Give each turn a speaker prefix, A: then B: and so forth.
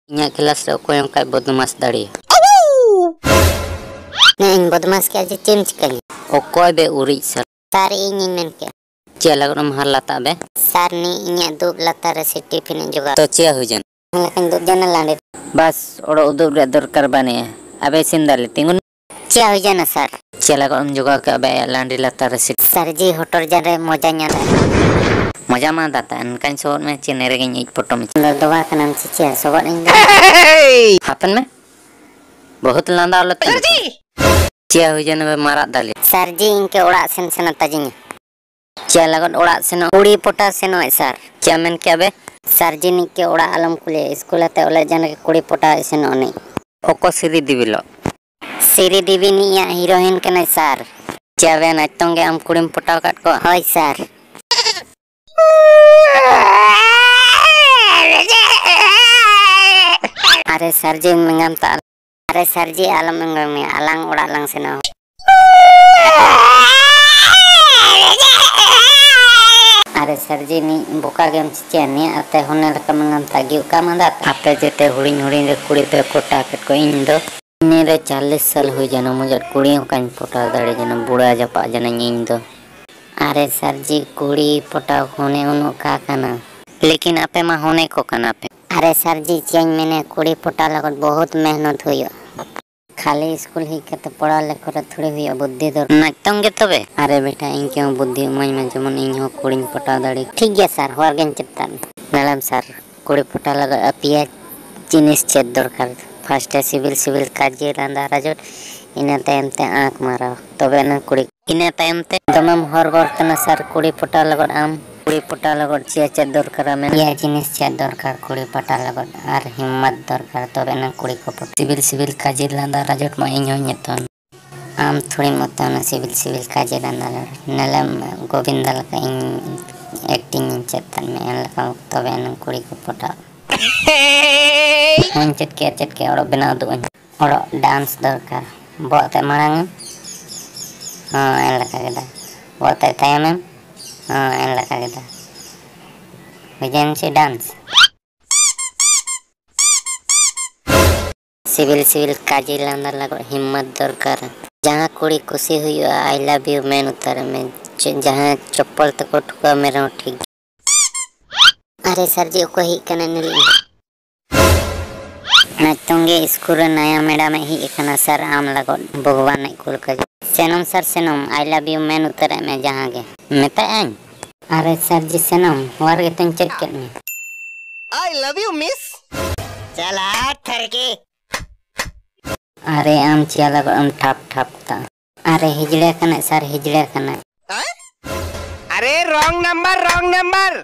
A: इन्या क्लास रे कोई का बदमाश दाड़ी
B: नहीं बदमाश के आज चेंज करी
A: ओकोय बे उरी सर
B: तार इन मेन के
A: चेला गरम हल्लाता बे
B: सार नि इन्या दुब लतार से टिफिन जोगा
A: तो चे हो जन
B: लेकिन दुब जन लांडे
A: बस ओडो उदुब रे दरकार बने अबे सिंदाले तिंगुन
B: चे हो जाना सर
A: चेला गरम जोगा के अबे लांडी लतार से
B: सर जी होटल जरे मजा न्या
A: मजा मा दाता अनकान सोर में चेने रे गई फोटो में
B: दवा का नाम चे सोबत इन
A: हापन में बहुत लांदा लत चे हो जन बे मारा दाले
B: सर जी इनके ओड़ा सेन सेन ताजिन
A: चे लगन ओड़ा सेनो
B: उड़ी पोटा सेनो सर
A: क्या मेन क्या बे
B: सर जी निके ओड़ा आलम कुले स्कूल ते ओले जन के कुड़ी पोटा सेनो ने
A: ओको सिरी दिबिलो
B: सिरी देवी निया हीरोइन कने सर
A: चे बे नतंगे हम कुड़ीम पोटा काट को
B: होय सर अरे सर जी मंगम ता अरे सर जी आलम मंगम में आलंग ओड़ा लंग सेनो अरे सर जी नी बोका गेम चेनी आते होने लका मंगम तागी का मंदा
A: आपे जेते हुड़िन हुड़िन रे कुड़ी पे पोटा काट को इन दो मेरे 40 साल हो जानो मुझे कुड़ी कान पोटा दाड़े जनो बुढ़ा जपा जन इन दो
B: अरे सर जी कुड़ी पोटा होने उनो का कना
A: लेकिन आपे मा होने को कना पे
B: अरे सर जी चेंज मैंने कुड़ी पोटा लगत बहुत मेहनत हुई खाली स्कूल ही के तो पढ़ा लेकर थोड़ी हुई बुद्धि दर
A: नतंगे तबे
B: अरे बेटा इन क्यों बुद्धि मई में जमन इन हो कुड़ी पोटा दाड़ी ठीक है सर होर गेन चिपता नलम सर कुड़ी पोटा लग अपिया जिनिस चेद दरकार फर्स्ट सिविल सिविल काजे लांदा राजट इना टाइम ते आंख मारा तबे ना कुड़ी
A: इना टाइम ते
B: दमम होर बर्तन सर कुड़ी पोटा लगत आम कुड़ी पोटा लगत चे दरकार में या जिनिस चे दरकार कुड़ी पोटा लगत आर हिम्मत दरकार तबे ना कुड़ी को
A: सिविल सिविल काजे लांदा राजट मा इन हो नेतन
B: आम थोड़ी मतन सिविल सिविल काजे लांदा नलम गोविंद लका इन एक्टिंग चेतन में लका तबे ना कुड़ी को पोटा मन चटके और बना दो और डांस दरकार बोते मांग हां एन लका गेदा बोते तायम हां एन लका गेदा विजन से डांस सिविल सिविल काजी लांदा लगो हिम्मत दरकार जहां कुड़ी खुशी हुई आई लव यू मैन उतर में जहां चप्पल तक ठुका मेरा ठीक अरे सर जी को ही कने नीली नतंगे स्कूल नया मेडा में ही एकना सर आम लगो भगवान कुल का सेनम सर सेनम आई लव यू मैन उतर में जहां गे मेता आन अरे सर जी सेनम वार के तन चेक के में
C: आई लव यू मिस चला थरके
B: अरे आम चिया लगो आम ठप ता अरे हिजड़े कने सर हिजड़े कने
C: अरे रॉन्ग नंबर